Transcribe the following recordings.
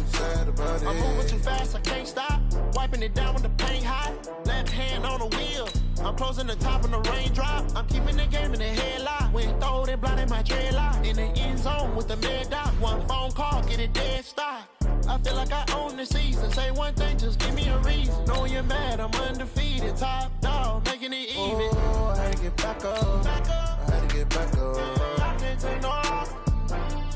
sad about it. I'm moving too fast, I can't stop. Wiping it down when the paint hot. Left hand on the wheel. I'm closing the top of the raindrop. I'm keeping the game in the headlock. When throwed and blinded my dreadlock. In the end zone with the mad dot. One phone call, get it dead stop. I feel like I own the season. Say one thing, just give me a reason. Knowing you're mad, I'm undefeated. Top dog, making it even. Oh, I had to get back up. I had to get back up. I can't take no off.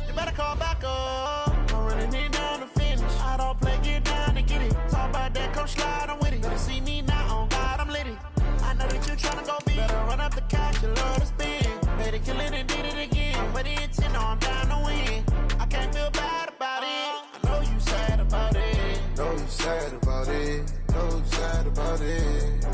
You better call back up. I'm running it down to finish. I don't play, get down to get it. Talk about that, come slide, I'm with it. Better see me now, on God, I'm lit it. I know that you tryna go big. Better run up the cash, you love to spend. Better kill it and did it again. But the intent, no, I'm down to win. I can't feel bad about it. I know you sad about it. Know you sad about it. Know you sad about it.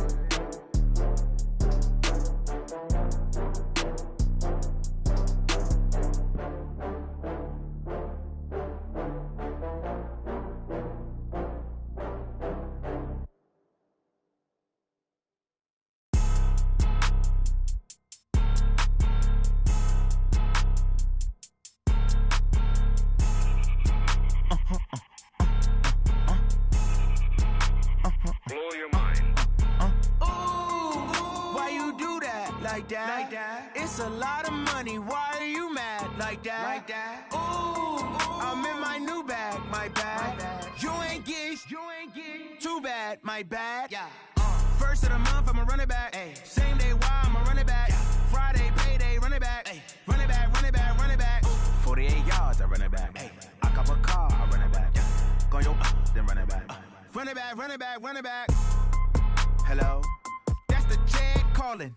Blow your mind. Why you do that? Like that? It's a lot of money. Why are you mad? Like that? Ooh, I'm in my new bag. My bad. You ain't get. Too bad. My bad. Yeah. First of the month, I'ma run it back. Ay. Same day, why I'ma run it back. Yeah. Friday, payday, run it back. Ay. Run it back, run it back, run it back. Ooh. 48 yards, I run it back. Ay. I cop a car, I run it back. Yeah. Go yo, then run it back. Run it back, run it back, run it back. Hello? That's the jag calling.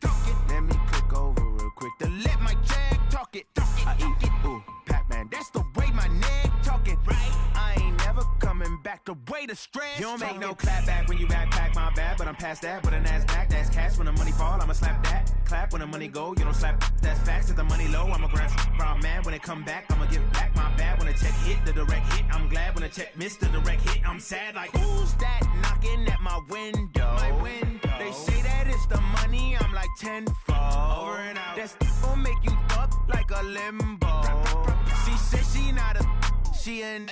Let me click over real quick to let my jag talk it. I eat it, ooh, Pac-Man. That's the way my neck talking. Right? I ain't never coming back the way the stress. You don't make no clap back when you backpack, my bad, but I'm past that. But a NASDAQ, that's cash. When the money fall, I'ma slap that. Clap when the money go, you don't slap. That's facts. If the money low, I'ma grab brown man. When it come back, I'ma give back my bad. When the check hit, the direct hit, I'm glad. When the check missed the direct hit, I'm sad. Like, who's that knocking at my window? My window. They say that it's the money, I'm like tenfold. Over and out. That's gon' make you up like a limbo. She said she not a, she an.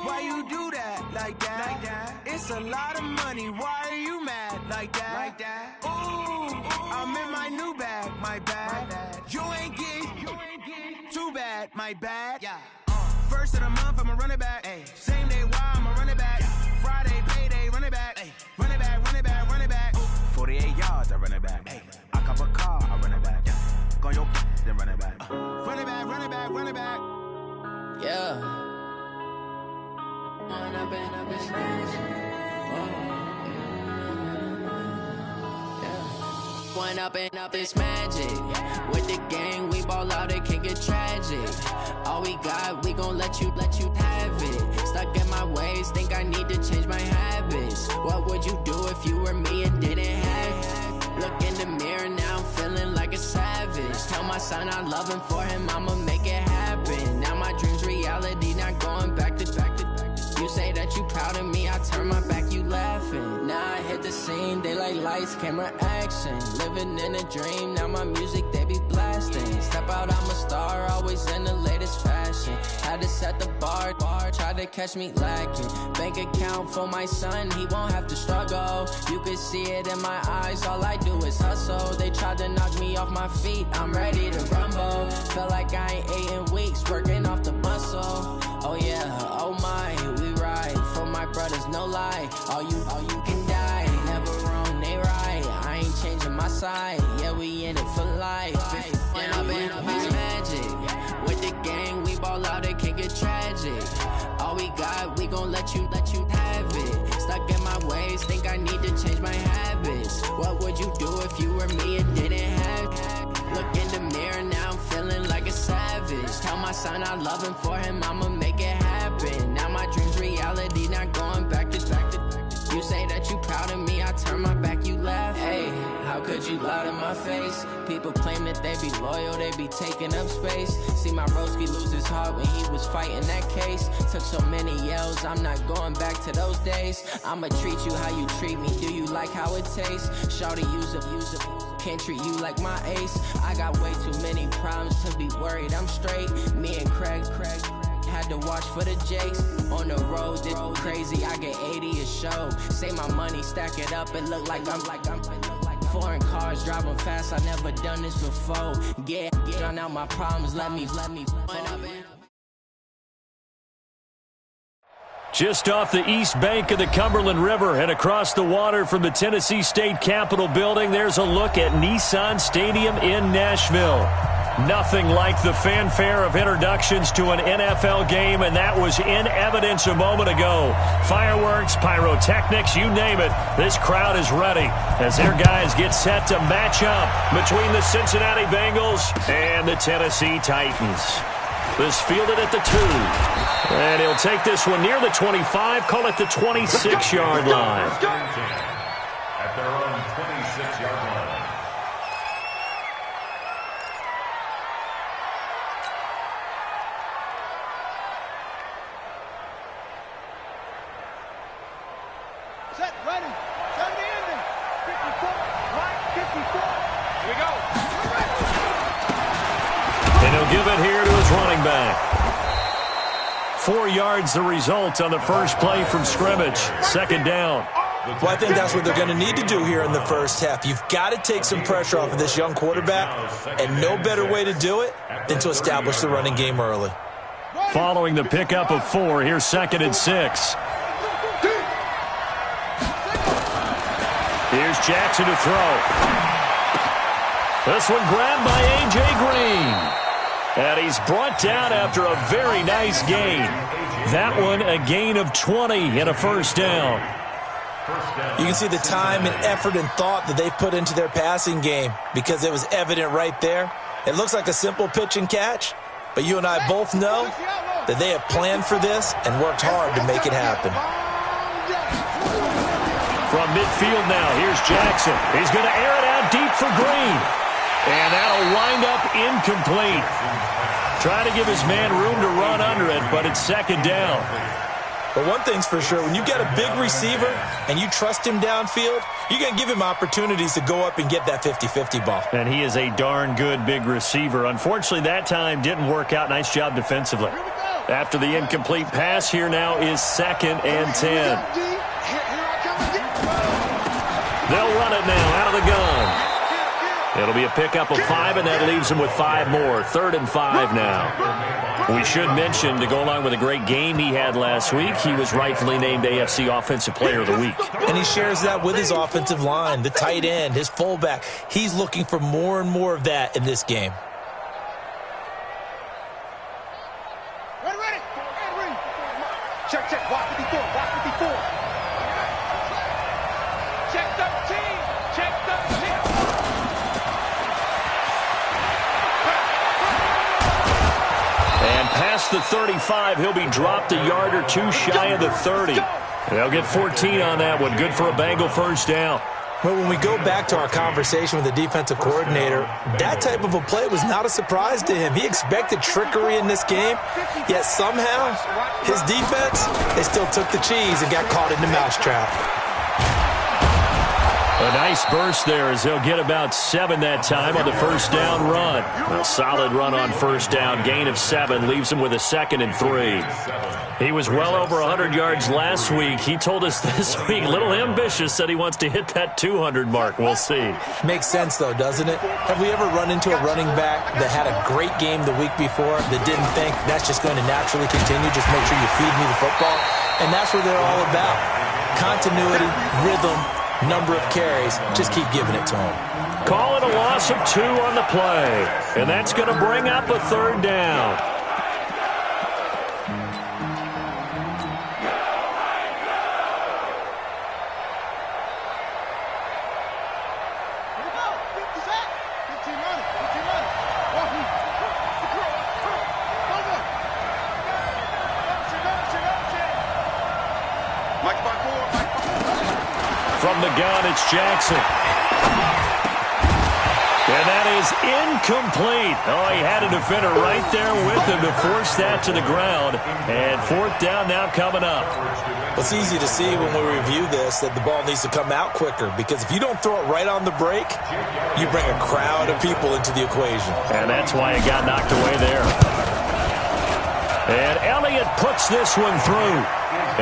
Why you do that? Like that? It's a lot of money. Why are you mad? Like that? Ooh, I'm in my new bag. My bad. You ain't get. Too bad. My bad. Yeah. First of the month, I'ma run it back. Ay. Same day, why I'ma run it back. Yeah. Friday, payday, run it back. Ay. Run it back, run it back, run it back. Ooh. 48 yards, I run it back. Ay. I cop a car, I run it back. Yeah. Go yo, then run it back. Run it back, run it back, run it back. Yeah. When I've been up this When up and up it's magic. With the gang, we ball out, it can get tragic. All we got, we gon' let you have it. Stuck in my ways, think I need to change my habits. What would you do if you were me and didn't have it? Look in the mirror, now I'm feeling like a savage. Tell my son I love him, for him I'ma make it happen. Now my dream's reality, not going back to. You say that you proud of me, I turn my back, you laughing. Now I hit the scene, they like lights, camera, action. Living in a dream, now my music, they be blasting. Step out, I'm a star, always in the latest fashion. Had to set the bar, try to catch me lacking. Bank account for my son, he won't have to struggle. You can see it in my eyes, all I do is hustle. They tried to knock me off my feet, I'm ready to rumble. Feel like I ain't ate in weeks, working off the muscle. Oh yeah, oh my, we ride for my brothers, no lie. All you can die, never wrong, they right. I ain't changing my side, yeah, we in it for life. When I've been up, it's magic. With the gang, we ball out, it can get tragic. All we got, we gon' let you have it. Stuck in my ways, think I need to change my habits. What would you do if you were me and didn't have it? Look in the mirror, now I'm feeling like a savage. Tell my son I love him, for him I'ma make it happen. Now my dream's reality, not going back to. You say that you proud of me, I turn my back, you laugh. Hey, how could you lie to my face? People claim that they be loyal, they be taking up space. See my broski lose his heart when he was fighting that case. Took so many yells, I'm not going back to those days. I'ma treat you how you treat me, do you like how it tastes? Shawty, use it. Can't treat you like my ace. I got way too many problems to be worried, I'm straight. Me and Craig. watch for the jakes. On the road, this crazy, I get 80 a show. Say my money, stack it up, it look like I'm foreign cars, driving fast, I never done this before. Get drown out my problems, let me Just off the east bank of the Cumberland River and across the water from the Tennessee State Capitol building, there's a look at Nissan Stadium in Nashville. Nothing like the fanfare of introductions to an NFL game, and that was in evidence a moment ago. Fireworks, pyrotechnics, you name it. This crowd is ready as their guys get set to match up between the Cincinnati Bengals and the Tennessee Titans. This fielded at the 2. And he'll take this one near the 25, call it the 26-yard line. At their own 26-yard line. Set, ready. 70 ending. 54. Line 54. Here we go. And he'll give it here to his running back. 4 yards the result on the first play from scrimmage. Second down. Well, I think that's what they're going to need to do here in the first half. You've got to take some pressure off of this young quarterback, and no better way to do it than to establish the running game early. Following the pickup of 4, here's 2nd and 6. Here's Jackson to throw. This one grabbed by A.J. Green. And he's brought down after a very nice gain. That one a gain of 20 and a first down. You can see the time and effort and thought that they've put into their passing game because it was evident right there. It looks like a simple pitch and catch, but you and I both know that they have planned for this and worked hard to make it happen. From midfield now, here's Jackson. He's going to air it out deep for Green. And that'll wind up incomplete. Trying to give his man room to run under it, but it's second down. But one thing's for sure, when you got a big receiver and you trust him downfield, you're going to give him opportunities to go up and get that 50-50 ball. And he is a darn good big receiver. Unfortunately, that time didn't work out. Nice job defensively. After the incomplete pass, here now is 2nd and 10. They'll run it now out of the gun. It'll be a pickup of 5, and that leaves him with 5 more. 3rd and 5 now. We should mention, to go along with a great game he had last week, he was rightfully named AFC Offensive Player of the Week. And he shares that with his offensive line, the tight end, his fullback. He's looking for more and more of that in this game. Ready. Check. Watch 54. Check 13. And past the 35, he'll be dropped a yard or 2 shy of the 30. They'll get 14 on that one. Good for a Bengal first down. But when we go back to our conversation with the defensive coordinator, that type of a play was not a surprise to him. He expected trickery in this game, yet somehow his defense, they still took the cheese and got caught in the mousetrap. A nice burst there as they'll get about 7 that time on the first down run. A solid run on first down. Gain of 7 leaves him with a 2nd and 3. He was well over 100 yards last week. He told us this week, a little ambitious, said he wants to hit that 200 mark. We'll see. Makes sense, though, doesn't it? Have we ever run into a running back that had a great game the week before that didn't think that's just going to naturally continue? Just make sure you feed me the football. And that's what they're all about. Continuity, rhythm, number of carries. Just keep giving it to him. Call it a loss of 2 on the play. And that's going to bring up a 3rd down. From the gun, it's Jackson. And that is incomplete. Oh, he had a defender right there with him to force that to the ground. And 4th down now coming up. It's easy to see when we review this that the ball needs to come out quicker, because if you don't throw it right on the break, you bring a crowd of people into the equation. And that's why it got knocked away there. And Elliott puts this one through.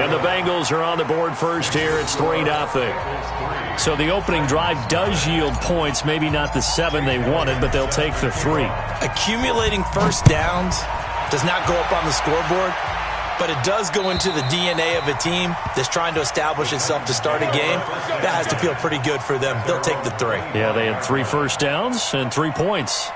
And the Bengals are on the board first here. It's 3-0. So the opening drive does yield points. Maybe not the 7 they wanted, but they'll take the 3. Accumulating first downs does not go up on the scoreboard, but it does go into the DNA of a team that's trying to establish itself to start a game. That has to feel pretty good for them. They'll take the 3. Yeah, they had 3 first downs and 3 points.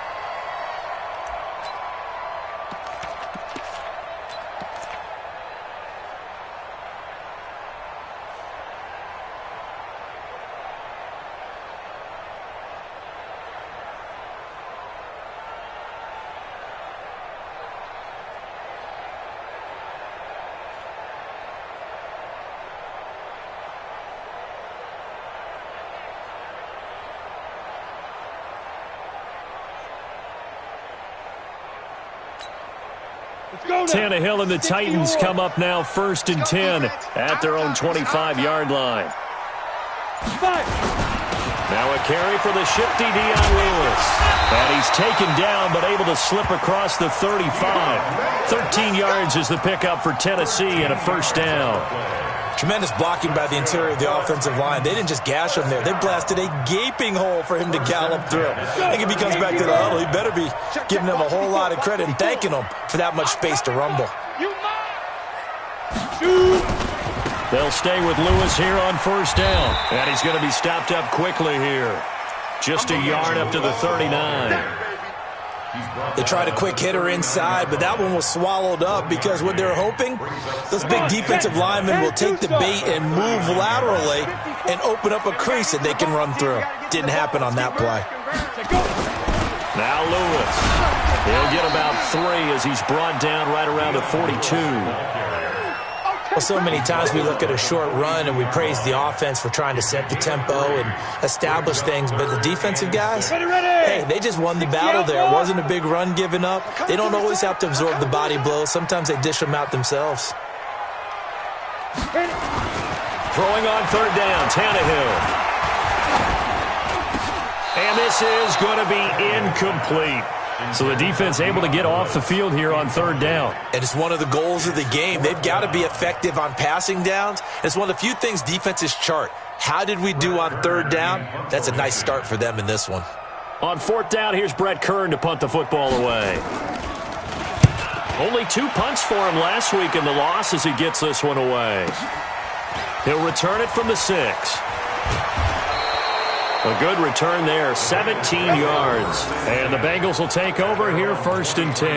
Tannehill and the Titans come up now 1st and 10 at their own 25-yard line. Now a carry for the shifty Dion Lewis. And he's taken down but able to slip across the 35. 13 yards is the pickup for Tennessee and a first down. Tremendous blocking by the interior of the offensive line. They didn't just gash him there. They blasted a gaping hole for him to gallop through. I think if he comes back to the huddle, he better be giving them a whole lot of credit and thanking them for that much space to rumble. They'll stay with Lewis here on first down. And he's going to be stopped up quickly here. Just a yard up to the 39. They tried a quick hitter inside, but that one was swallowed up because what they're hoping, those big defensive linemen will take the bait and move laterally and open up a crease that they can run through. Didn't happen on that play. Now Lewis. He'll get about 3 as he's brought down right around the 42. Well, so many times we look at a short run and we praise the offense for trying to set the tempo and establish things, but the defensive guys, hey, they just won the battle there. It wasn't a big run given up. They don't always have to absorb the body blows. Sometimes they dish them out themselves. Throwing on third down, Tannehill. And this is going to be incomplete. So the defense able to get off the field here on third down. And it's one of the goals of the game. They've got to be effective on passing downs. It's one of the few things defenses chart. How did we do on third down? That's a nice start for them in this one. On fourth down, here's Brett Kern to punt the football away. Only 2 punts for him last week in the loss as he gets this one away. He'll return it from the 6. A good return there, 17 yards. And the Bengals will take over here 1st and 10.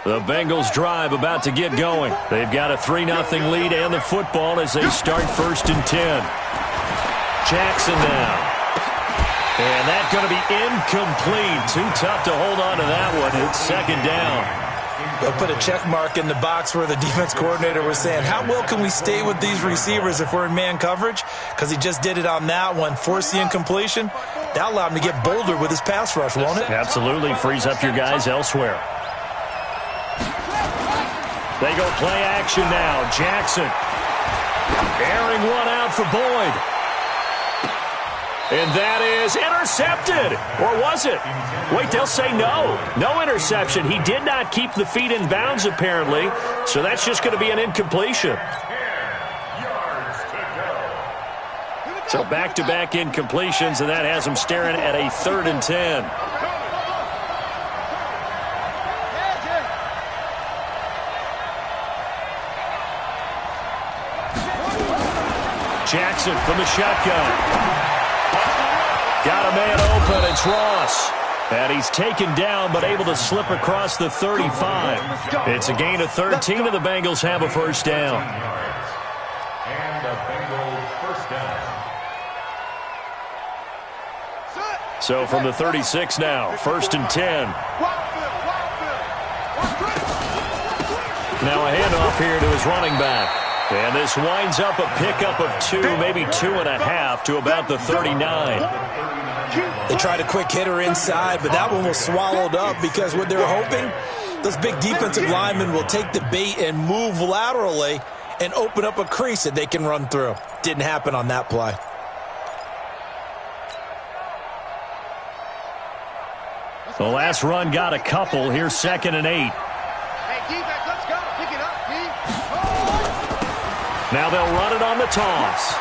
The Bengals drive about to get going. They've got a 3-0 lead and the football as they start 1st and 10. Jackson now. And that's going to be incomplete. Too tough to hold on to that one. It's 2nd down. They'll put a check mark in the box where the defense coordinator was saying, how well can we stay with these receivers if we're in man coverage? Because he just did it on that one. Force the incompletion. That allowed him to get bolder with his pass rush, won't it? Absolutely. Frees up your guys elsewhere. They go play action now. Jackson. Airing one out for Boyd. And that is intercepted. Or was it? Wait, they'll say no. No interception. He did not keep the feet in bounds, apparently. So that's just going to be an incompletion. So back-to-back incompletions, and that has him staring at a 3rd and 10. Jackson from the shotgun. Got a man open. It's Ross. And he's taken down but able to slip across the 35. It's a gain of 13, and the Bengals have a first down. And a Bengal first down. So from the 36 now, 1st and 10. Now a handoff here to his running back. And this winds up a pickup of 2, maybe 2.5 to about the 39. They tried a quick hitter inside, but that one was swallowed up because what they're hoping, those big defensive linemen will take the bait and move laterally and open up a crease that they can run through. Didn't happen on that play. The last run got a couple. Here's 2nd and 8. Hey, defense, let's go. Pick it up, D. Now they'll run it on the toss.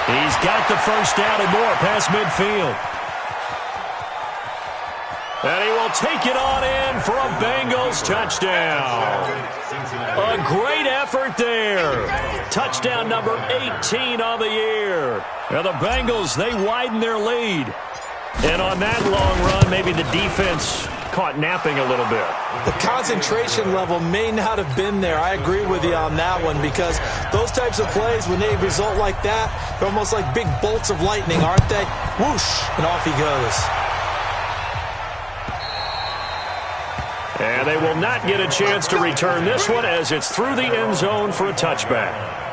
He's got the first down and more past midfield. And he will take it on in for a Bengals touchdown. A great effort there. Touchdown number 18 on the year. Now the Bengals, they widen their lead. And on that long run, maybe the defense caught napping a little bit. The concentration level may not have been there. I agree with you on that one, because those types of plays, when they result like that, they're almost like big bolts of lightning, aren't they? Whoosh, and off he goes. And they will not get a chance to return this one as it's through the end zone for a touchback.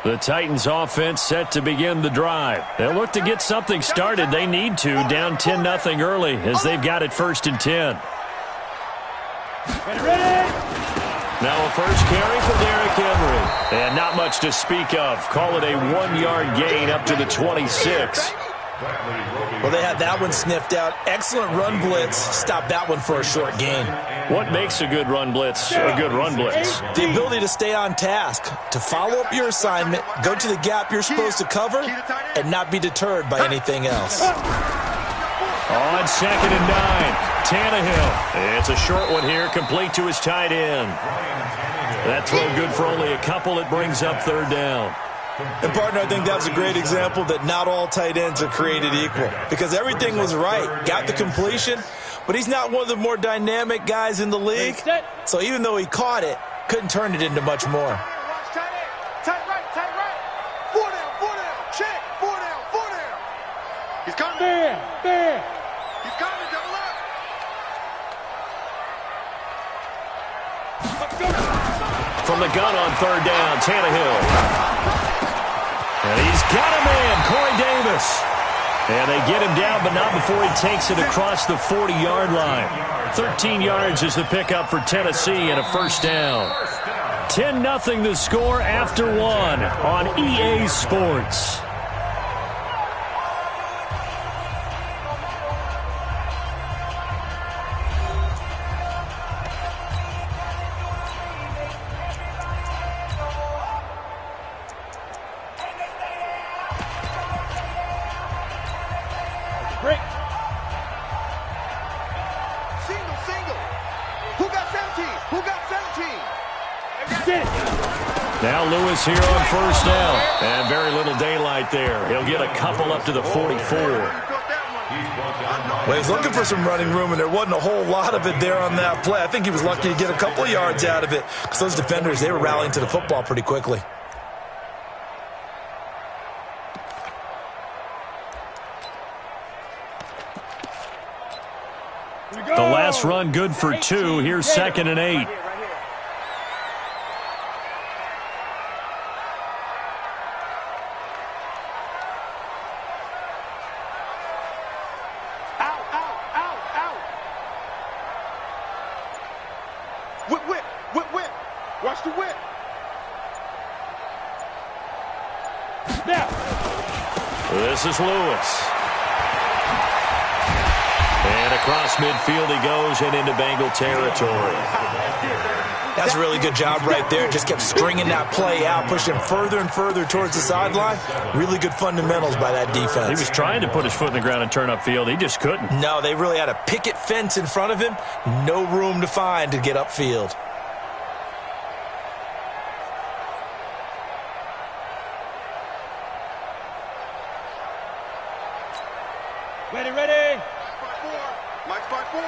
The Titans offense set to begin the drive. They'll look to get something started. They need to, down 10-0 early as they've got it 1st and 10. Now a first carry for Derrick Henry. And not much to speak of. Call it a 1-yard gain up to the 26. Well, they had that one sniffed out. Excellent run blitz. Stop that one for a short gain. What makes a good run blitz a good run blitz? The ability to stay on task, to follow up your assignment, go to the gap you're supposed to cover, and not be deterred by anything else. On 2nd and 9, Tannehill. It's a short one here, complete to his tight end. That throw good for only a couple. It brings up 3rd down. And, partner, I think that was a great example that not all tight ends are created equal, because everything was right. Got the completion, but he's not one of the more dynamic guys in the league. So even though he caught it, couldn't turn it into much more. Tight right. 4 down. Check. 4 down. He's coming. There. He's coming. Double up. From the gun on 3rd down, Tannehill. And he's got a man, Corey Davis. And they get him down, but not before he takes it across the 40-yard line. 13 yards is the pickup for Tennessee and a first down. 10-0 the score after 1 on EA Sports. Now Lewis here on first down. And very little daylight there. He'll get a couple up to the 44. Well, he's looking for some running room, and there wasn't a whole lot of it there on that play. I think he was lucky to get a couple of yards out of it, because those defenders, they were rallying to the football pretty quickly. The last run good for 2. Here's 2nd and 8. Whip. Watch the whip. Now. This is Lewis. And across midfield he goes and into Bengal territory. That's a really good job right there. Just kept stringing that play out, pushing further and further towards the sideline. Really good fundamentals by that defense. He was trying to put his foot in the ground and turn upfield. He just couldn't. No, they really had a picket fence in front of him. No room to find to get upfield. Ready. Mike's by 4.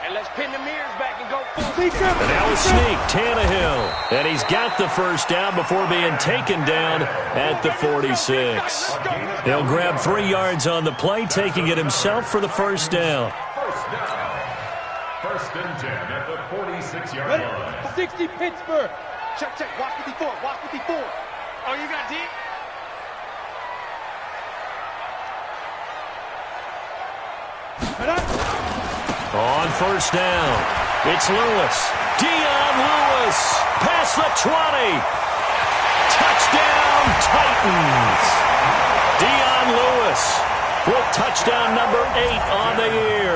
And let's pin the mirrors back and go full. And now a sneak, Tannehill. And he's got the first down before being taken down at the 46. He'll grab 3 yards on the play, taking it himself for the first down. First and 10 at the 46-yard line. 60 Pittsburgh. Check. Watch 54. Oh, you got deep? On first down. It's Lewis. Dion Lewis. Past the 20. Touchdown, Titans. Dion Lewis with touchdown number 8 on the year,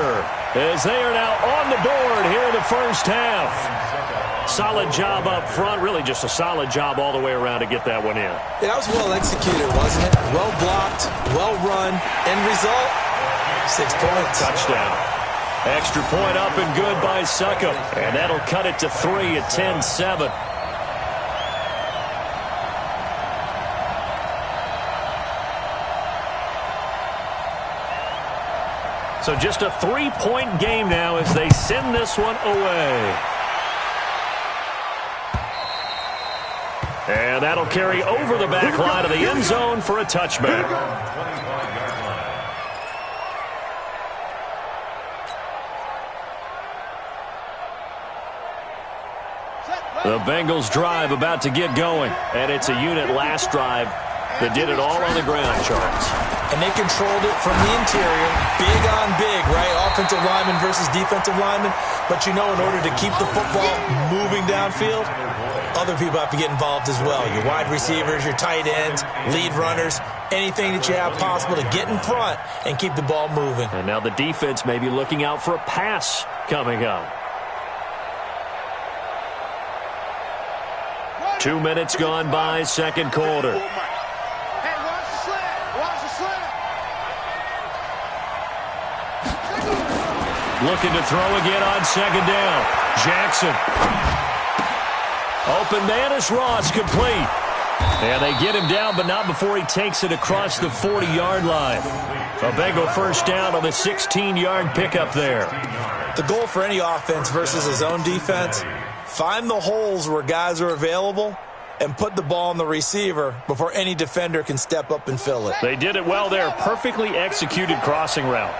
as they are now on the board here in the first half. Solid job up front. Really just a solid job all the way around to get that one in. Yeah, that was well executed, wasn't it? Well blocked, well run. End result, 6 points. Touchdown. Extra point up and good by Succop. And that'll cut it to 3 at 10-7. So just a 3-point game now as they send this one away. And that'll carry over the back line of the end zone for a touchback. The Bengals drive about to get going. And it's a unit last drive that did it all on the ground, Charles. And they controlled it from the interior. Big on big, right? Offensive lineman versus defensive lineman. But you know, in order to keep the football moving downfield, other people have to get involved as well. Your wide receivers, your tight ends, lead runners, anything that you have possible to get in front and keep the ball moving. And now the defense may be looking out for a pass coming up. 2 minutes gone by, second quarter. Looking to throw again on second down. Jackson. Open man is Ross, complete. And they get him down, but not before he takes it across the 40-yard line. A Bengal first down on the 16-yard pickup there. The goal for any offense versus a zone defense, find the holes where guys are available and put the ball on the receiver before any defender can step up and fill it. They did it well there. Perfectly executed crossing route.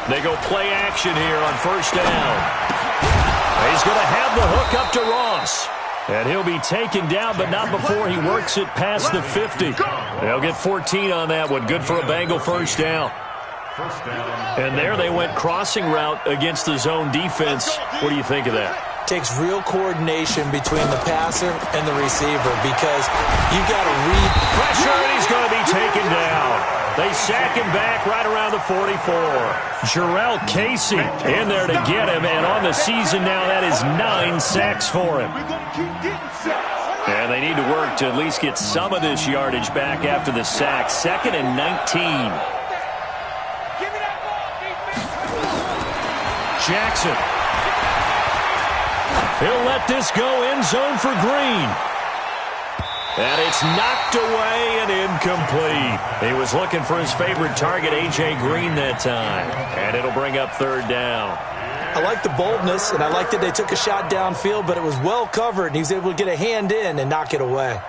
They go play action here on first down. He's going to have the hook up to Ross. And he'll be taken down, but not before he works it past the 50. They'll get 14 on that one. Good for a Bengal first down. And there they went crossing route against the zone defense. What do you think of that? Takes real coordination between the passer and the receiver because you got to read. Pressure, and he's going to be taken down. They sack him back right around the 44. Jarrell Casey in there to get him, and on the season now, that is 9 sacks for him. And they need to work to at least get some of this yardage back after the sack. 2nd and 19. Jackson. He'll let this go end zone for Green. And it's knocked away and incomplete. He was looking for his favorite target, A.J. Green, that time. And it'll bring up third down. I like the boldness, and I like that they took a shot downfield, but it was well covered, and he was able to get a hand in and knock it away.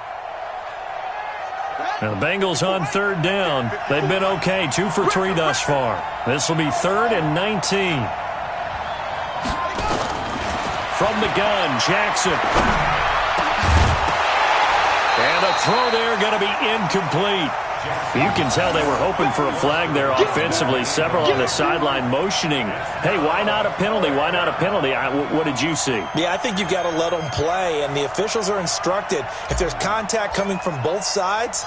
Now the Bengals on third down. They've been okay, 2 for 3 thus far. This will be 3rd and 19. From the gun, Jackson. And a throw there going to be incomplete. You can tell they were hoping for a flag there offensively. Several on the sideline motioning. Hey, why not a penalty? Why not a penalty? What did you see? Yeah, I think you've got to let them play, and the officials are instructed. If there's contact coming from both sides,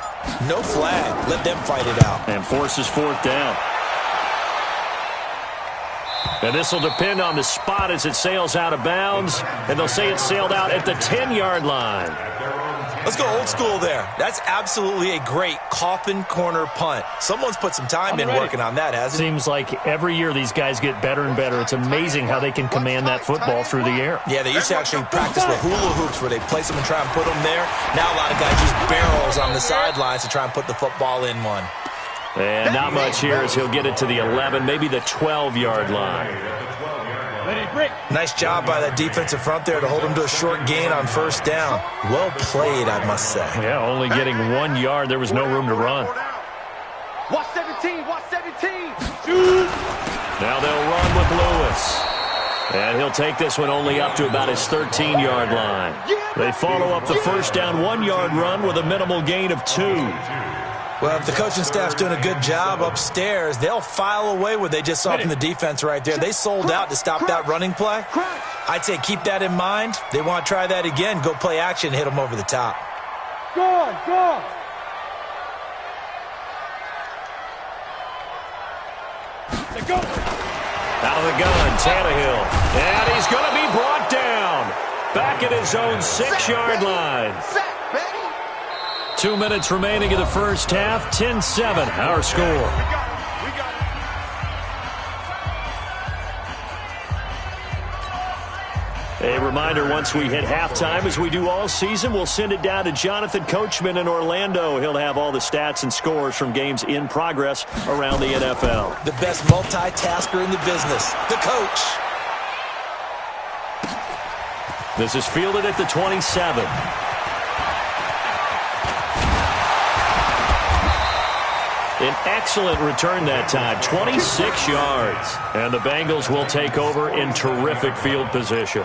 no flag. Let them fight it out. And forces 4th down. And this will depend on the spot as it sails out of bounds. And they'll say it sailed out at the 10-yard line. Let's go old school there. That's absolutely a great coffin corner punt. Someone's put some time in working on that, hasn't it? Seems like every year these guys get better and better. It's amazing how they can command that football through the air. Yeah, they used to actually practice with hula hoops where they place them and try and put them there. Now a lot of guys use barrels on the sidelines to try and put the football in one. And not much here as he'll get it to the 11, maybe the 12-yard line. Nice job by that defensive front there to hold him to a short gain on first down. Well played, I must say. Yeah, only getting 1 yard. There was no room to run. Watch 17, watch 17. Now they'll run with Lewis. And he'll take this one only up to about his 13-yard line. They follow up the first down 1-yard run with a minimal gain of 2. Well, if the coaching staff's doing a good job upstairs, they'll file away what they just saw from the defense right there. They sold out to stop that running play. I'd say keep that in mind. They want to try that again. Go play action and hit them over the top. Go, go. Go. Out of the gun, Tannehill. And he's going to be brought down. Back at his own 6-yard line. 2 minutes remaining in the first half. 10-7, our score. A reminder, once we hit halftime, as we do all season, we'll send it down to Jonathan Coachman in Orlando. He'll have all the stats and scores from games in progress around the NFL. The best multitasker in the business, the coach. This is fielded at the 27. An excellent return that time, 26 yards. And the Bengals will take over in terrific field position.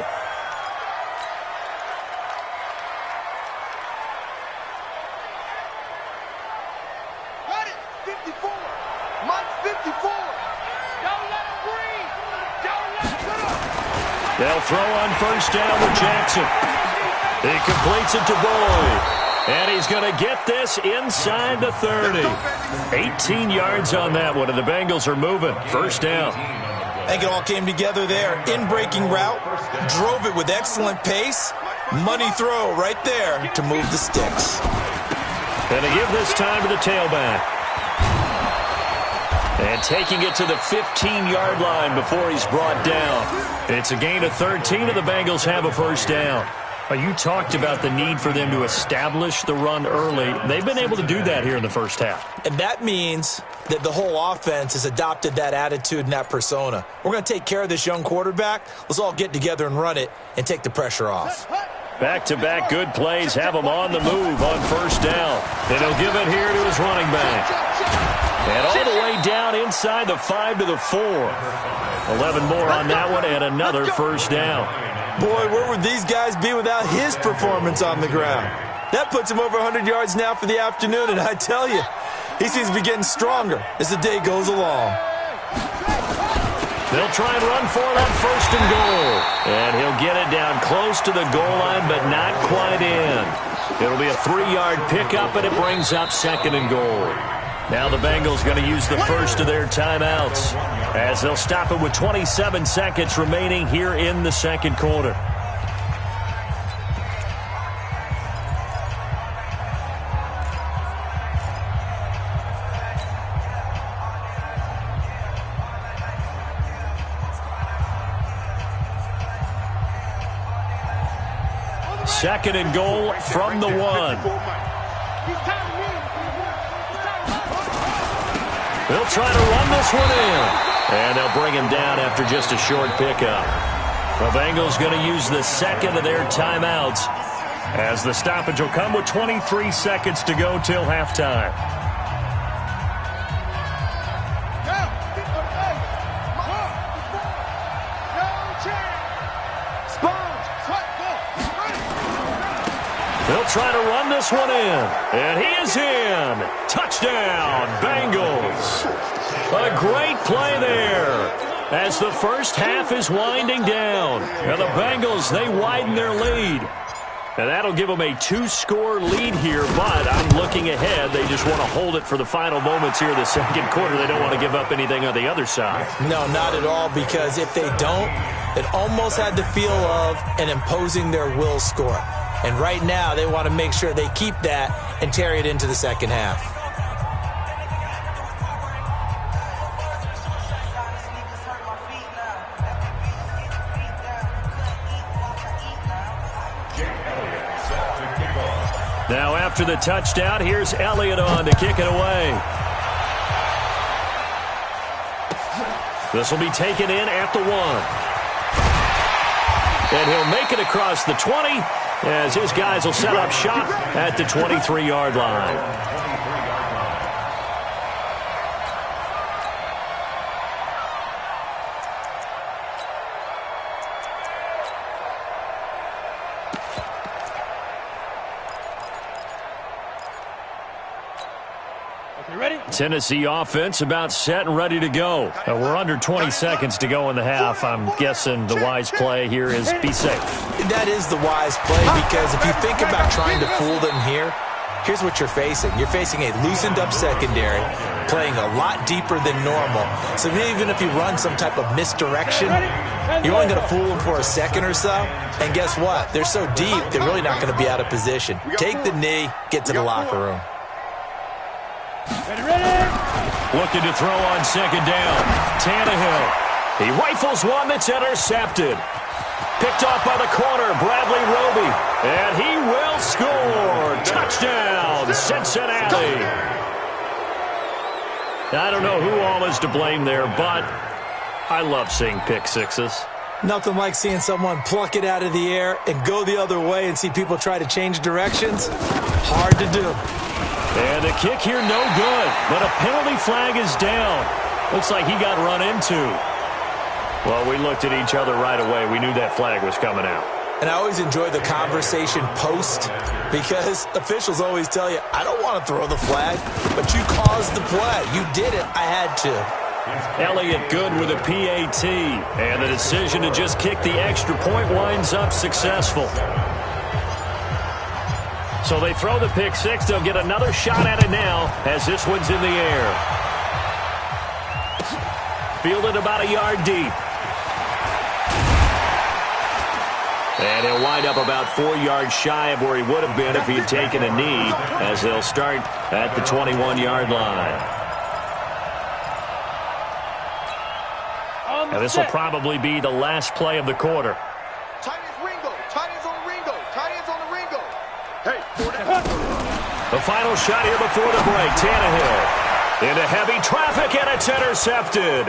They'll throw on first down with Jackson. He completes it to Boyd. And he's going to get this inside the 30. 18 yards on that one, and the Bengals are moving. First down. I think it all came together there. In-breaking route, drove it with excellent pace. Money throw right there to move the sticks. And they give this time to the tailback. And taking it to the 15-yard line before he's brought down. It's a gain of 13, and the Bengals have a first down. You talked about the need for them to establish the run early. They've been able to do that here in the first half. And that means that the whole offense has adopted that attitude and that persona. We're going to take care of this young quarterback. Let's all get together and run it and take the pressure off. Back-to-back good plays have him on the move on first down. And he'll give it here to his running back. And all the way down inside the 5 to the 4. 11 more on that one and another first down. Boy, where would these guys be without his performance on the ground? That puts him over 100 yards now for the afternoon, and I tell you, he seems to be getting stronger as the day goes along. They'll try and run for it on first and goal. And he'll get it down close to the goal line, but not quite in. It'll be a 3-yard pickup, and it brings up second and goal. Now the Bengals going to use the first of their timeouts as they'll stop it with 27 seconds remaining here in the second quarter. Second and goal from the 1. They'll try to run this one in. And they'll bring him down after just a short pickup. The Bengals going to use the second of their timeouts as the stoppage will come with 23 seconds to go till halftime. They'll try to run this one in. And he is in. Touchdown, Bengals. A great play there as the first half is winding down. And the Bengals, they widen their lead. And that'll give them a 2-score lead here, but I'm looking ahead. They just want to hold it for the final moments here in the second quarter. They don't want to give up anything on the other side. No, not at all, because if they don't, it almost had the feel of an imposing their will score. And right now, they want to make sure they keep that and carry it into the second half. Now after the touchdown, here's Elliott on to kick it away. This will be taken in at the 1. And he'll make it across the 20 as his guys will set up shop at the 23-yard line. Tennessee offense about set and ready to go. We're under 20 seconds to go in the half. I'm guessing the wise play here is be safe. That is the wise play, because if you think about trying to fool them here, here's what you're facing. You're facing a loosened up secondary, playing a lot deeper than normal. So even if you run some type of misdirection, you're only going to fool them for a second or so. And guess what? They're so deep, they're really not going to be out of position. Take the knee, get to the locker room. Looking to throw on second down. Tannehill. He rifles one that's intercepted. Picked off by the corner, Bradley Roby. And he will score. Touchdown, Cincinnati. I don't know who all is to blame there, but I love seeing pick sixes. Nothing like seeing someone pluck it out of the air and go the other way and see people try to change directions. Hard to do. And the kick here, no good. But a penalty flag is down. Looks like he got run into. Well, we looked at each other right away. We knew that flag was coming out. And I always enjoy the conversation post, because officials always tell you, I don't want to throw the flag, but you caused the play. You did it. I had to. Elliott good with a PAT. And the decision to just kick the extra point winds up successful. So they throw the pick six. They'll get another shot at it now as this one's in the air. Fielded about a yard deep. And he'll wind up about 4 yards shy of where he would have been if he had taken a knee, as they'll start at the 21-yard line. And this will probably be the last play of the quarter. Tight ends Ringo. Tight ends on the Ringo. Tight ends on the Ringo. Hey, the final shot here before the break. Tannehill into heavy traffic, and it's intercepted.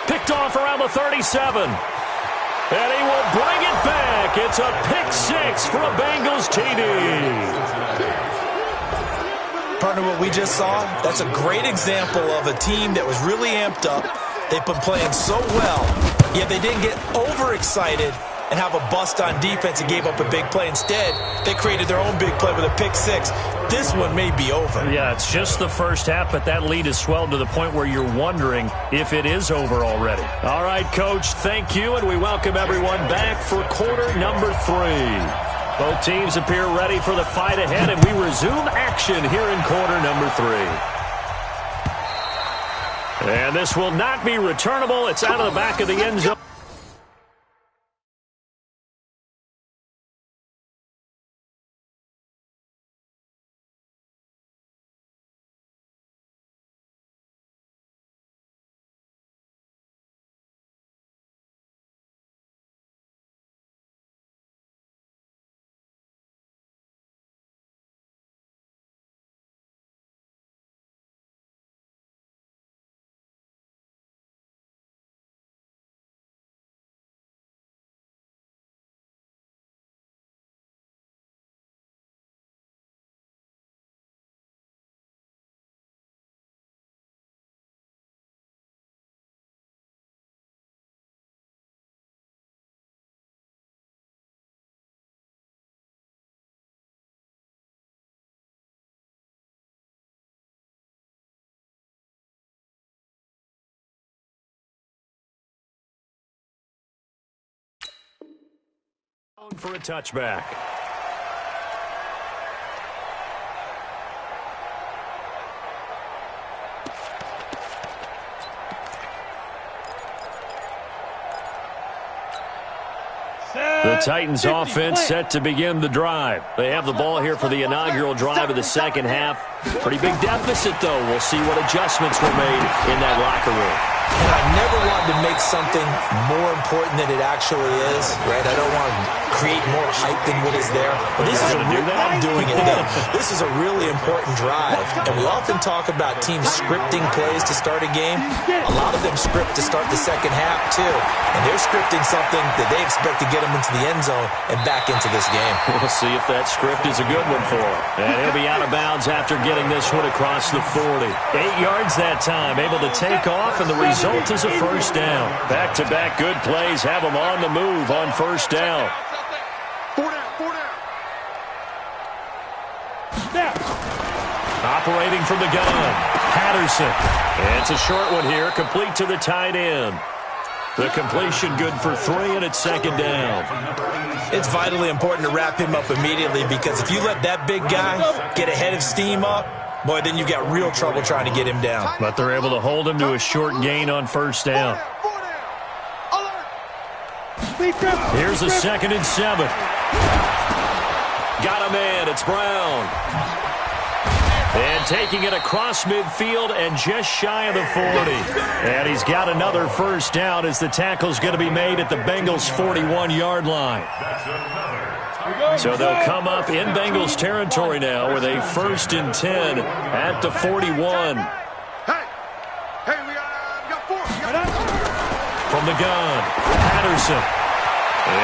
Picked off around the 37. And he will bring it back. It's a pick six for a Bengals TD. Partner, what we just saw, that's a great example of a team that was really amped up. They've been playing so well, yet they didn't get overexcited and have a bust on defense and gave up a big play. Instead, they created their own big play with a pick six. This one may be over. Yeah, it's just the first half, but that lead has swelled to the point where you're wondering if it is over already. All right, Coach, thank you, and we welcome everyone back for quarter number 3. Both teams appear ready for the fight ahead, and we resume action here in quarter number 3. And this will not be returnable. It's out of the back of the end zone. For a touchback. The Titans offense set to begin the drive. They have the ball here for the inaugural drive of the second half. Pretty big deficit, though. We'll see what adjustments were made in that locker room. And I never wanted to make something more important than it actually is, right? I don't want to create more hype than what is there. But this is I'm doing it, though. This is a really important drive. And we often talk about teams scripting plays to start a game. A lot of them script to start the second half, too. And they're scripting something that they expect to get them into the end zone and back into this game. We'll see if that script is a good one for him. And he'll be out of bounds after getting this one across the 40. 8 yards that time, able to take off, and the result is a first down. Back-to-back good plays have them on the move on first down. 4 down. All Operating from the gun, Patterson. It's a short one here, complete to the tight end. The completion good for 3, and it's second down. It's vitally important to wrap him up immediately because if you let that big guy get ahead of steam up, boy, then you've got real trouble trying to get him down. But they're able to hold him to a short gain on first down. Here's a 2nd and 7. Got a man. It's Brown. And taking it across midfield and just shy of the 40. And he's got another first down as the tackle's going to be made at the Bengals' 41-yard line. So they'll come up in Bengals territory now with a 1st and 10 at the 41. From the gun, Patterson.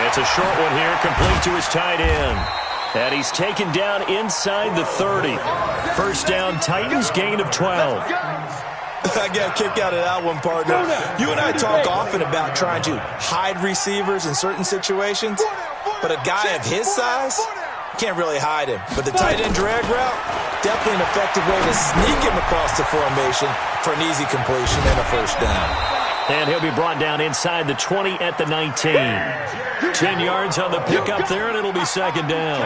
It's a short one here, complete to his tight end. And he's taken down inside the 30. First down, Titans, gain of 12. I got a kick out of that one, partner. You and I talk often about trying to hide receivers in certain situations, but a guy of his size can't really hide him. But the tight end drag route, definitely an effective way to sneak him across the formation for an easy completion and a first down. And he'll be brought down inside the 20 at the 19. 10 yards on the pickup there, and it'll be second down.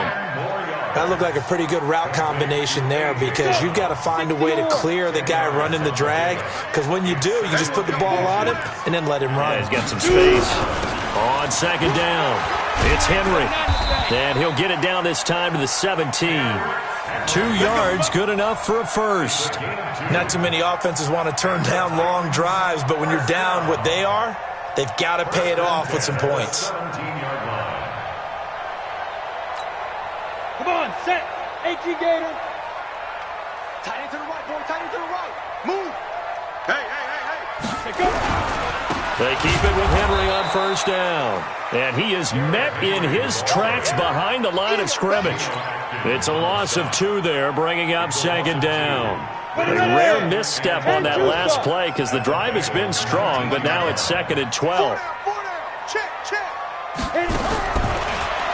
That looked like a pretty good route combination there because you've got to find a way to clear the guy running the drag, because when you do, you just put the ball on him and then let him run. Yeah, he's got some space. On second down, it's Henry. And he'll get it down this time to the 17. 2 yards, good enough for a first. Not too many offenses want to turn down long drives, but when you're down what they are, they've got to pay it off with some points. Come on, set. AT Gator. Tight end to the right, boy. Tight end to the right. Move. Hey. Go. They keep it with Henry on first down. And he is met in his tracks behind the line of scrimmage. It's a loss of 2 there, bringing up second down. A rare misstep on that last play because the drive has been strong, but now it's 2nd and 12.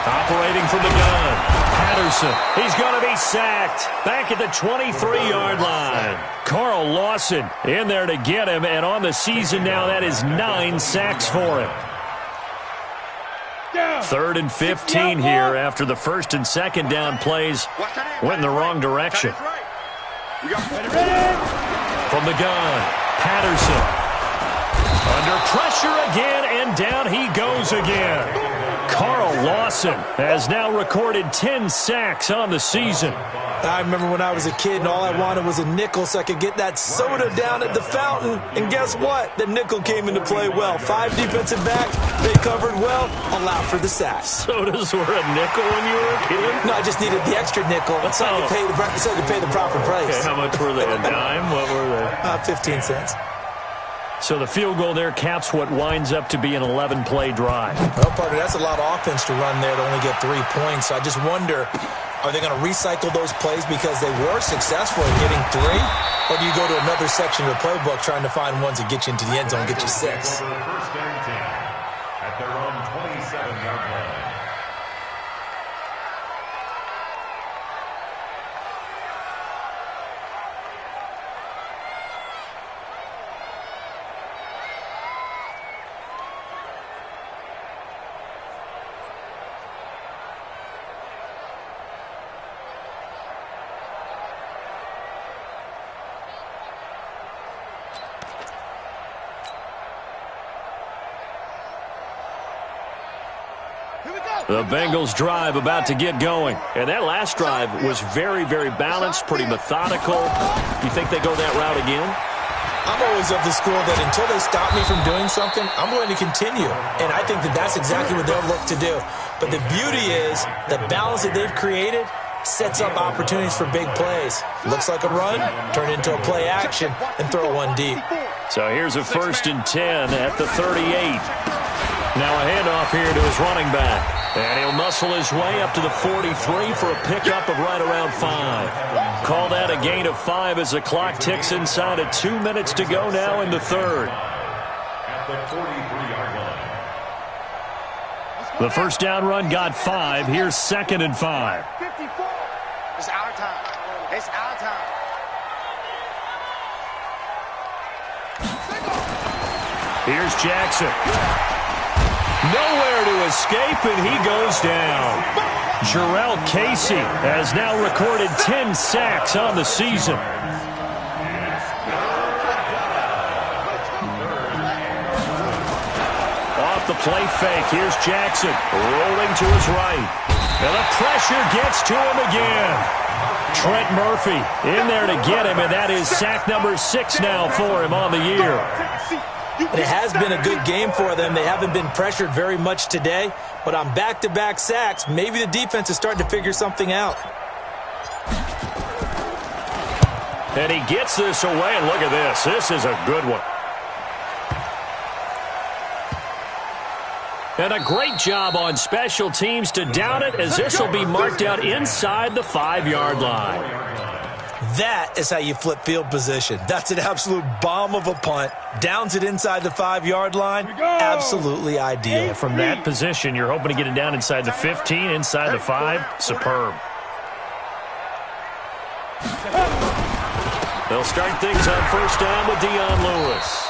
Operating from the gun, Patterson. He's going to be sacked back at the 23-yard line. Carl Lawson in there to get him, and on the season now, that is 9 sacks for him. 3rd and 15 here after the 1st and 2nd down plays went in the wrong direction. From the gun, Patterson. Under pressure again, and down he goes again. Carl Lawson has now recorded 10 sacks on the season. I remember when I was a kid and all I wanted was a nickel so I could get that soda down at the fountain. And guess what? The nickel came into play well. 5 defensive backs, they covered well, allowed for the sacks. Sodas were a nickel when you were a kid? No, I just needed the extra nickel so I could pay the proper price. Okay, how much were they? A dime? What were they? 15 cents. So the field goal there caps what winds up to be an 11-play drive. Well, partner, that's a lot of offense to run there to only get 3 points. So I just wonder, are they going to recycle those plays because they were successful in getting 3? Or do you go to another section of the playbook trying to find ones that get you into the end zone and get you 6? First and 10 at their own 27-yard line. The Bengals drive about to get going. And that last drive was very, very balanced, pretty methodical. You think they go that route again? I'm always of the school that until they stop me from doing something, I'm going to continue. And I think that that's exactly what they'll look to do. But the beauty is the balance that they've created sets up opportunities for big plays. Looks like a run, turn it into a play action, and throw one deep. So here's a 1st and 10 at the 38. Now a handoff here to his running back. And he'll muscle his way up to the 43 for a pickup of right around 5. Call that a gain of 5 as the clock ticks inside of 2 minutes to go now in the 3rd. At the 43-yard line. The first down run got 5. Here's 2nd and 5. 54. It's our time. It's our time. Here's Jackson. Nowhere to escape, and he goes down. Jarrell Casey has now recorded 10 sacks on the season. Off the play fake, here's Jackson rolling to his right. And the pressure gets to him again. Trent Murphy in there to get him, and that is sack number 6 now for him on the year. And it has been a good game for them. They haven't been pressured very much today, but on back-to-back sacks, maybe the defense is starting to figure something out. And he gets this away, and look at this. This is a good one. And a great job on special teams to down it, as this will be marked out inside the 5-yard line. That is how you flip field position. That's an absolute bomb of a punt. Downs it inside the 5-yard line. Absolutely ideal. From that position, you're hoping to get it down inside the 15, inside the 5. Superb. They'll start things on first down with Dion Lewis.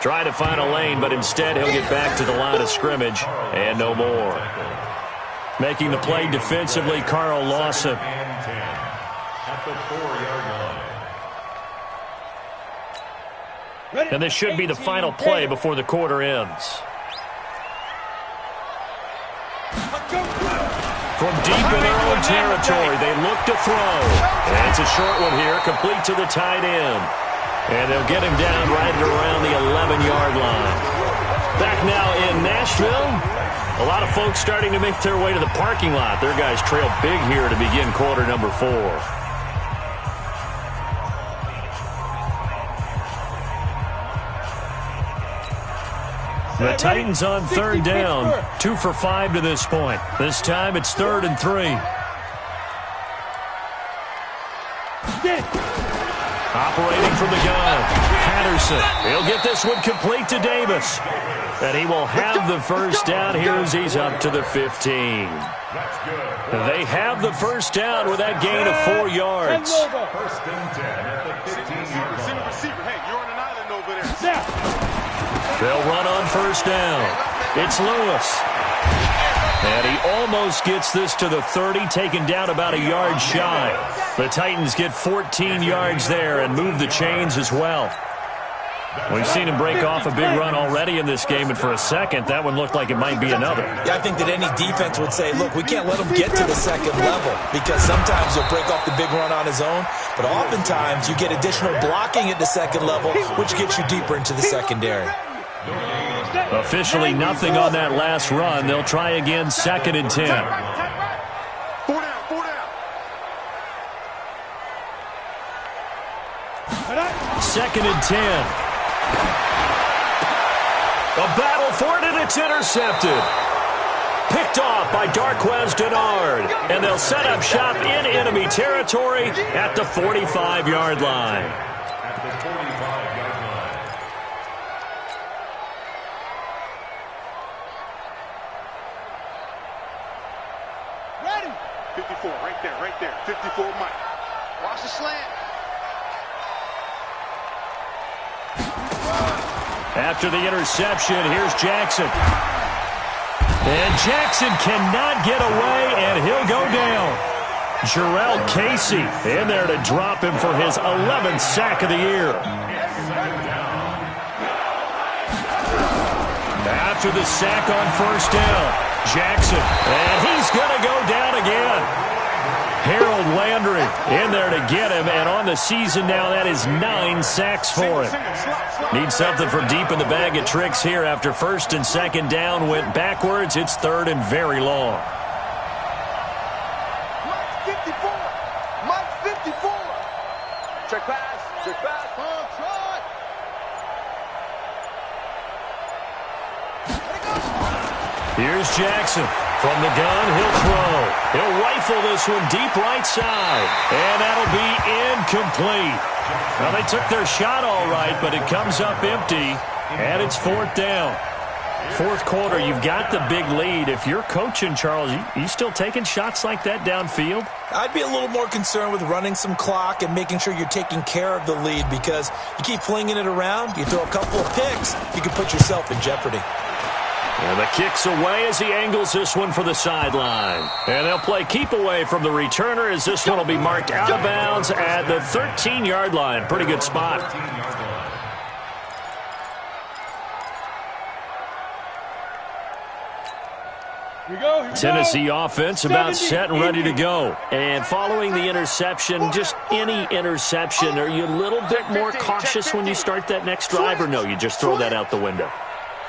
Try to find a lane, but instead he'll get back to the line of scrimmage and no more. Making the play defensively, Carl Lawson. At the 4-yard line. And this should be the final play before the quarter ends. From deep in their own territory, they look to throw. And it's a short one here, complete to the tight end. And they'll get him down right around the 11-yard line. Back now in Nashville. A lot of folks starting to make their way to the parking lot. Their guys trail big here to begin quarter number 4. The Titans on third down. 2 for 5 to this point. This time it's 3rd and 3. Operating from the gun, Patterson. He'll get this one complete to Davis. And he will have the first down here as he's up to the 15. They have the first down with that gain of 4 yards. First and 10 at the 15-yard line. Hey, you're on an island over there. They'll run on first down. It's Lewis. And he almost gets this to the 30, taken down about a yard shy. The Titans get 14 yards there and move the chains as well. We've seen him break off a big run already in this game, and for a second, that one looked like it might be another. Yeah, I think that any defense would say, look, we can't let him get to the second level, because sometimes he'll break off the big run on his own, but oftentimes you get additional blocking at the second level, which gets you deeper into the secondary. Officially nothing on that last run. They'll try again, 2nd and 10. 4 down, 4 down. 2nd and 10. A battle for it, and it's intercepted. Picked off by Darquez Denard. And they'll set up shop in enemy territory at the 45-yard line. At the 45-yard line. Ready. 54, right there, right there. 54, Mike. Watch the slant. After the interception, here's Jackson. And Jackson cannot get away, and he'll go down. Jarrell Casey in there to drop him for his 11th sack of the year. After the sack on first down, Jackson, and he's going to go down again. Harold Landry in there to get him, and on the season now, that is 9 sacks for him. Needs something from deep in the bag of tricks here after 1st and 2nd down went backwards. It's 3rd and very long. Mike 54. Mike 54. Check pass. Check pass. Try. Here's Jackson. From the gun, he'll throw. He'll rifle this one deep right side. And that'll be incomplete. Well, they took their shot all right, but it comes up empty. And it's 4th down. Fourth quarter, you've got the big lead. If you're coaching, Charles, you still taking shots like that downfield? I'd be a little more concerned with running some clock and making sure you're taking care of the lead, because you keep flinging it around, you throw a couple of picks, you can put yourself in jeopardy. And the kick's away as he angles this one for the sideline. And they'll play keep away from the returner as this one will be marked out of bounds at the 13-yard line. Pretty good spot. Tennessee offense about set and ready to go. And following the interception, just any interception, are you a little bit more cautious when you start that next drive, or no, you just throw that out the window?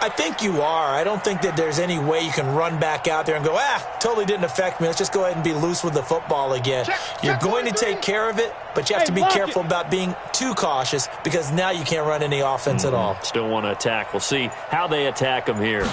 I think you are. I don't think that there's any way you can run back out there and go, totally didn't affect me. Let's just go ahead and be loose with the football again. You're going to take care of it, but you have to be careful about being too cautious, because now you can't run any offense at all. Still want to attack. We'll see how they attack them here.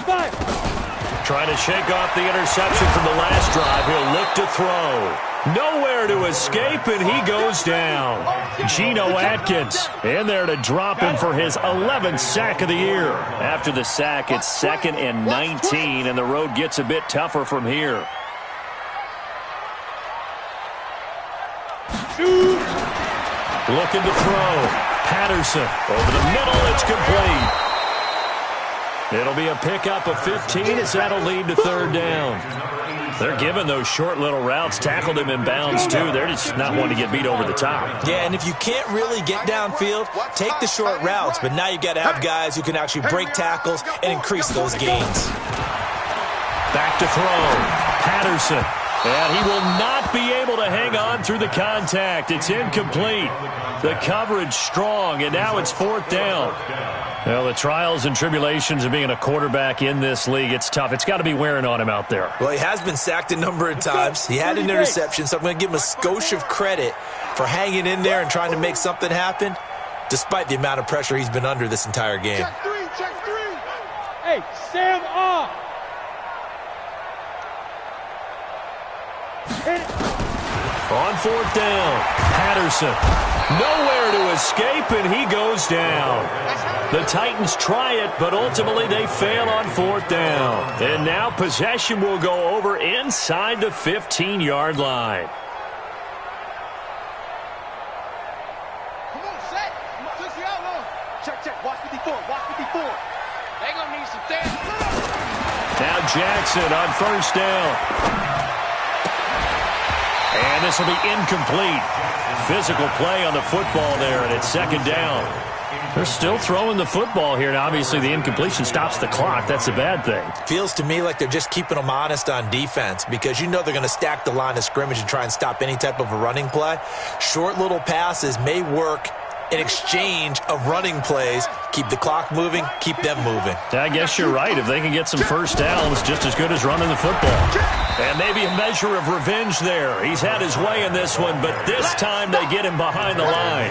Trying to shake off the interception from the last drive. He'll look to throw. Nowhere to escape, and he goes down. Geno Atkins in there to drop him for his 11th sack of the year. After the sack, it's 2nd and 19, and the road gets a bit tougher from here. Looking to throw. Patterson over the middle. It's complete. It'll be a pickup of 15 as that'll lead to third down. They're giving those short little routes. Tackled him in bounds, too. They're just not wanting to get beat over the top. Yeah, and if you can't really get downfield, take the short routes. But now you've got to have guys who can actually break tackles and increase those gains. Back to throw. Patterson. And he will not be able to hang on through the contact. It's incomplete. The coverage strong, and now it's 4th down. Well, the trials and tribulations of being a quarterback in this league, it's tough. It's got to be wearing on him out there. Well, he has been sacked a number of times. He had an interception, so I'm going to give him a skosh of credit for hanging in there and trying to make something happen, despite the amount of pressure he's been under this entire game. Check three. Hey, Sam off. On 4th down, Patterson. Nowhere to escape, and he goes down. The Titans try it, but ultimately they fail on 4th down. And now possession will go over inside the 15-yard line. Come on, set. Check. Watch 54. They're going to need some things. Now Jackson on 1st down. And this will be incomplete. Physical play on the football there, and it's 2nd down. They're still throwing the football here, and obviously the incompletion stops the clock. That's a bad thing. Feels to me like they're just keeping them honest on defense, because you know they're going to stack the line of scrimmage and try and stop any type of a running play. Short little passes may work in exchange of running plays. Keep the clock moving, keep them moving. I guess you're right. If they can get some first downs, just as good as running the football. And maybe a measure of revenge there. He's had his way in this one, but this time they get him behind the line.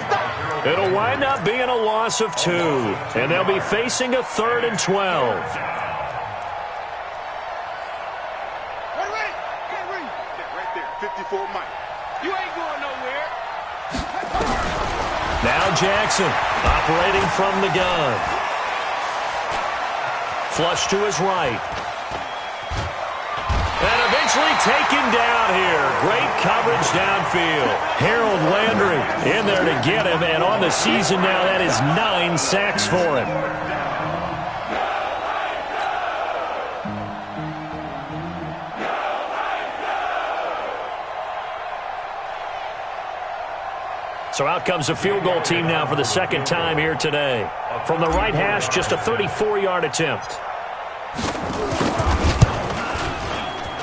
It'll wind up being a loss of 2, and they'll be facing a 3rd and 12. Right there, 54 Mike. You ain't going nowhere. Now Jackson operating from the gun. Flush to his right. And eventually taken down here. Great coverage downfield. Harold Landry in there to get him, and on the season now, that is 9 sacks for him. So out comes the field goal team now for the 2nd time here today. From the right hash, just a 34-yard attempt.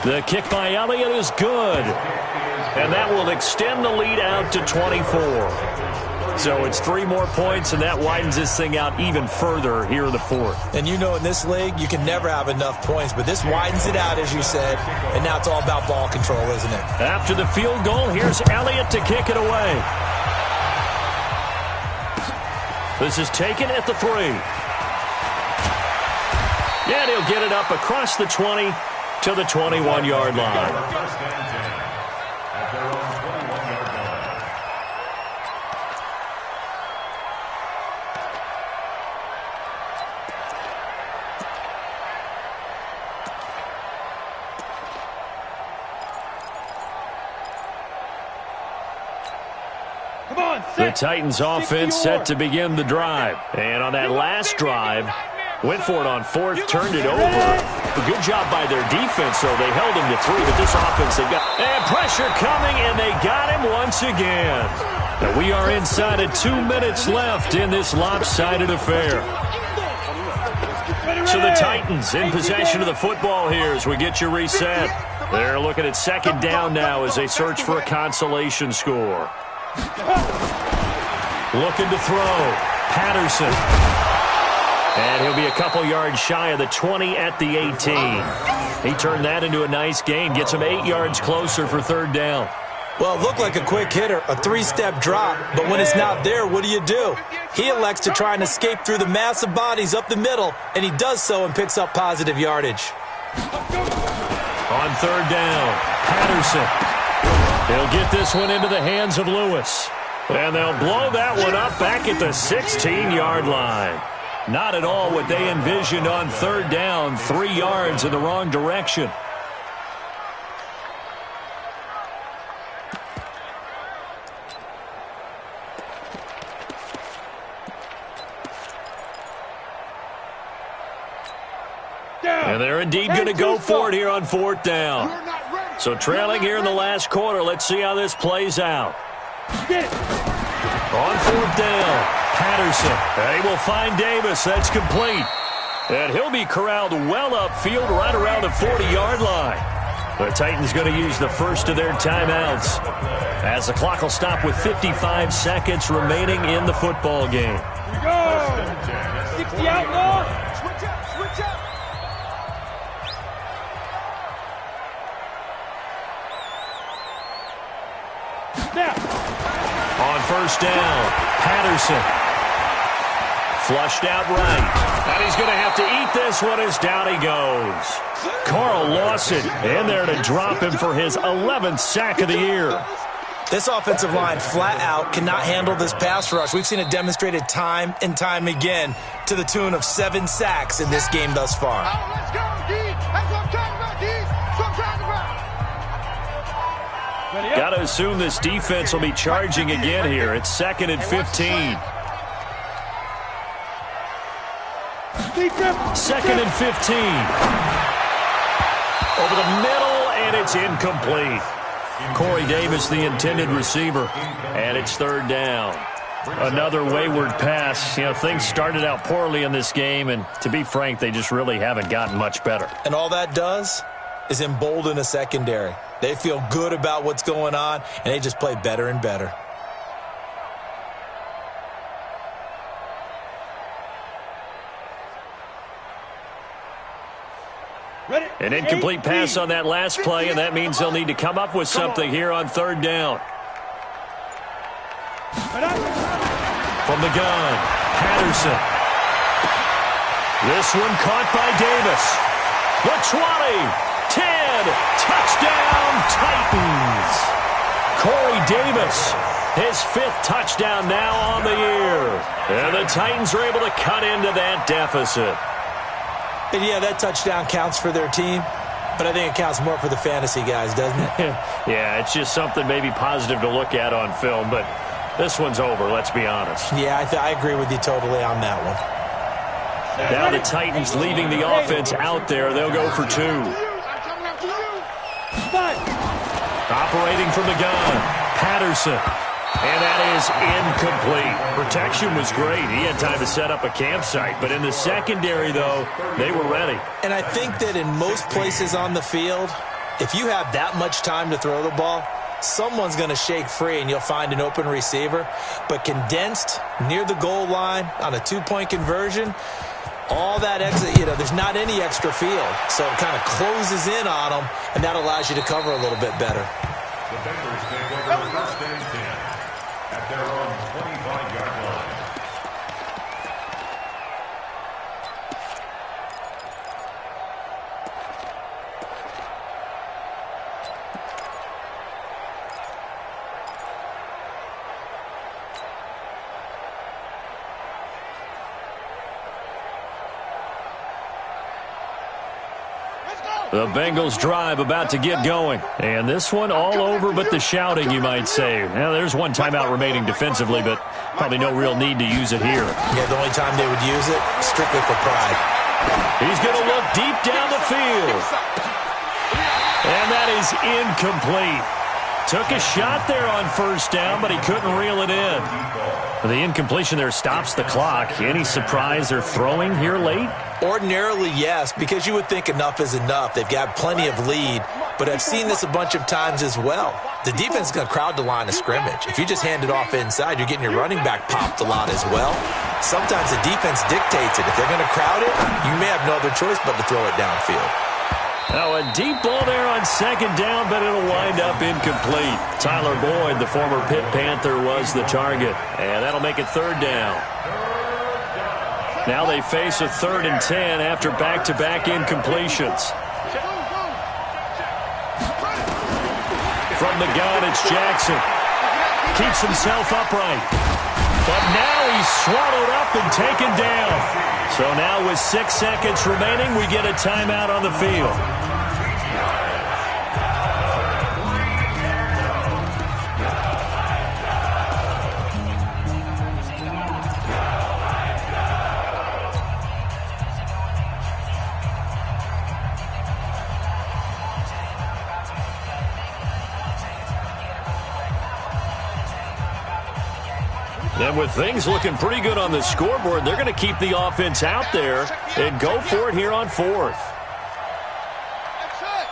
The kick by Elliott is good. And that will extend the lead out to 24. So it's 3 more points, and that widens this thing out even further here in the 4th. And you know, in this league, you can never have enough points, but this widens it out, as you said, and now it's all about ball control, isn't it? After the field goal, here's Elliott to kick it away. This is taken at the 3. And he'll get it up across the 20 to the 21-yard line. The Titans offense set to begin the drive. And on that last drive, went for it on fourth, turned it over. A good job by their defense, though. They held him to 3, but this offense, they got... And pressure coming, and they got him once again. And we are inside of 2 minutes left in this lopsided affair. So the Titans in possession of the football here as we get you reset. They're looking at second down now as they search for a consolation score. Looking to throw. Patterson. And he'll be a couple yards shy of the 20 at the 18. He turned that into a nice gain. Gets him 8 yards closer for third down. Well, it looked like a quick hitter, a 3-step drop, but when it's not there, what do? He elects to try and escape through the massive bodies up the middle, and he does so and picks up positive yardage. On third down, Patterson. He'll get this one into the hands of Lewis. And they'll blow that one up back at the 16-yard line. Not at all what they envisioned on third down, 3 yards in the wrong direction. And they're indeed going to go for it here on fourth down. So trailing here in the last quarter, let's see how this plays out. On fourth down, Patterson. They will find Davis. That's complete. And he'll be corralled well upfield right around the 40-yard line. The Titans going to use the first of their timeouts as the clock will stop with 55 seconds remaining in the football game. Here we go. 60 outlaw. Switch up, switch up. On first down, Patterson. Flushed out right. And he's going to have to eat this one as down he goes. Carl Lawson in there to drop him for his 11th sack of the year. This offensive line flat out cannot handle this pass rush. We've seen it demonstrated time and time again to the tune of 7 sacks in this game thus far. Let's go, D. That's what I'm talking about, D. That's what I'm talking about. Got to assume this defense will be charging again here. It's 2nd and 15. 2nd and 15. Over the middle, and it's incomplete. Corey Davis, the intended receiver, and it's third down. Another wayward pass. You know, things started out poorly in this game, and to be frank, they just really haven't gotten much better. And all that does is embolden a secondary. They feel good about what's going on, and they just play better and better. An incomplete pass on that last play, and that means they'll need to come up with something here on third down. From the gun, Patterson. This one caught by Davis. The 20, 10, touchdown Titans. Corey Davis, his 5th touchdown now on the year. And the Titans are able to cut into that deficit. And yeah, that touchdown counts for their team, but I think it counts more for the fantasy guys, doesn't it? Yeah, it's just something maybe positive to look at on film, but this one's over, let's be honest. Yeah, I agree with you totally on that one. Now the Titans leaving the offense out there. They'll go for 2. Operating from the gun, Patterson. And that is incomplete. Protection was great. He had time to set up a campsite. But in the secondary, though, they were ready. And I think that in most places on the field, if you have that much time to throw the ball, someone's going to shake free and you'll find an open receiver. But condensed near the goal line on a 2-point conversion, all that exit, there's not any extra field. So it kind of closes in on them, and that allows you to cover a little bit better. The Bengals take over first and 10 at their own 25-yard line. Let's go. The Bengals drive about to get going. And this one all over but the shouting, you might say. Now, there's one timeout remaining defensively, but probably no real need to use it here. Yeah, the only time they would use it, strictly for pride. He's going to look deep down the field. And that is incomplete. Took a shot there on first down, but he couldn't reel it in. The incompletion there stops the clock. Any surprise they're throwing here late? Ordinarily, yes, because you would think enough is enough. They've got plenty of lead, but I've seen this a bunch of times as well. The defense is going to crowd the line of scrimmage. If you just hand it off inside, you're getting your running back popped a lot as well. Sometimes the defense dictates it. If they're going to crowd it, you may have no other choice but to throw it downfield. Now a deep ball there on second down, but it'll wind up incomplete. Tyler Boyd, the former Pitt Panther, was the target. And that'll make it third down. Now they face a 3rd and 10 after back-to-back incompletions. From the gun, it's Jackson. Keeps himself upright. But now he's swallowed up and taken down. So now with 6 seconds remaining, we get a timeout on the field. And with things looking pretty good on the scoreboard, they're going to keep the offense out there and go for it here on 4th. That's it.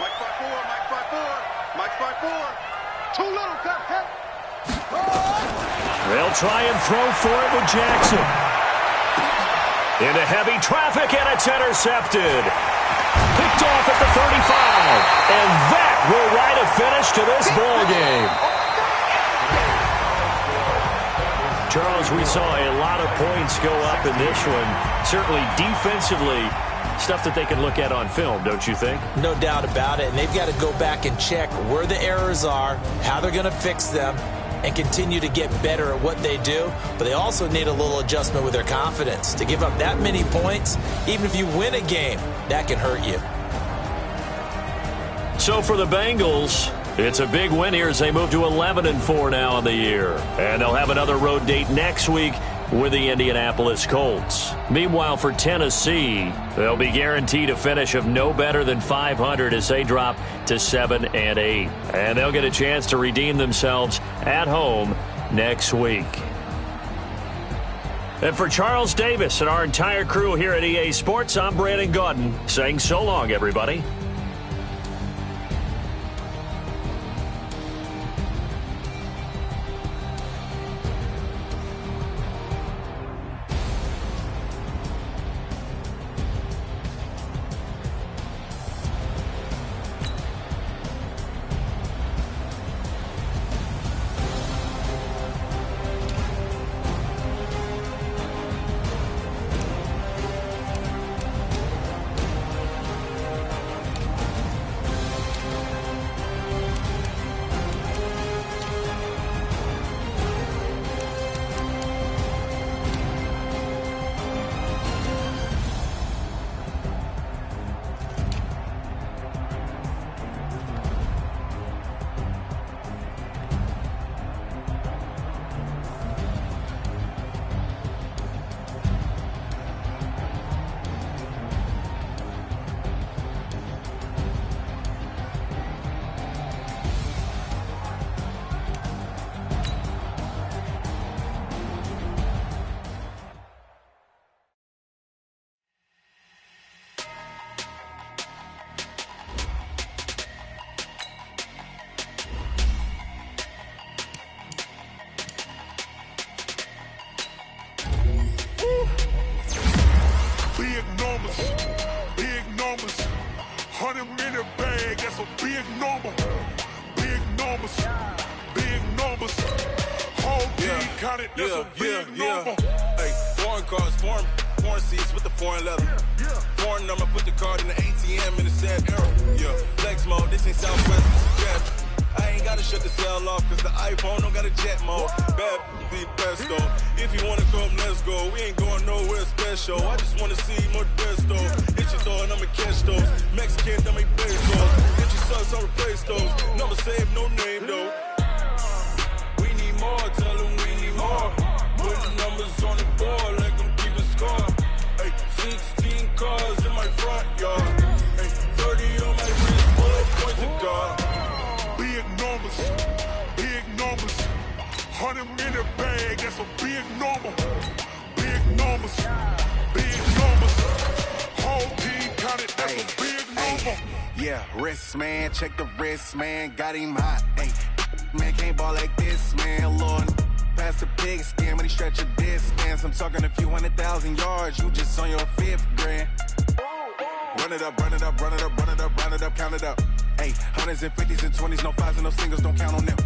Mike 5-4, Mike 5-4, Mike 5-4. Too little, Cap. They'll try and throw for it with Jackson. Into heavy traffic, and it's intercepted. Picked off at the 35. And that will write a finish to this ball game. Charles, we saw a lot of points go up in this one. Certainly defensively, stuff that they can look at on film, don't you think? No doubt about it. And they've got to go back and check where the errors are, how they're going to fix them, and continue to get better at what they do. But they also need a little adjustment with their confidence. To give up that many points, even if you win a game, that can hurt you. So for the Bengals, it's a big win here as they move to 11-4 now on the year. And they'll have another road date next week with the Indianapolis Colts. Meanwhile, for Tennessee, they'll be guaranteed a finish of no better than 500 as they drop to 7-8. And they'll get a chance to redeem themselves at home next week. And for Charles Davis and our entire crew here at EA Sports, I'm Brandon Gaudin saying so long, everybody. Hey, foreign cars, foreign seats with the foreign leather. Foreign number, put the card in the ATM in the sad era. Yeah, flex mode, this ain't Southwest, this is Jeff. I ain't gotta shut the cell off, cause the iPhone don't got a jet mode. Bad be best though. If you wanna come, let's go. We ain't going nowhere special. I just wanna see more best though. Hit your door and I'ma catch those. Mexican, that make pesos. Hit your sucks, I'll replace those. Number save, no name though. We need more, tell them we need more. Put the numbers on the board like I'm keeping score. Ay, 16 cars in my front yard. Ay, 30 on my wrist, bullet points of God. Big numbers, big numbers. 100 in the bag, that's a big number. Big numbers, big numbers. Whole team counted, that's a big number. Yeah, wrist man, check the wrist man, got him hot. Ay, man can't ball like this, man. Lord, pass the pig skin, but he stretch a distance. I'm talking a few 100,000 yards, you just on your 5th grand. Run it up, run it up, run it up, run it up, run it up, count it up. Ay, hundreds and 50s and 20s, no 5s and no singles, don't count on them.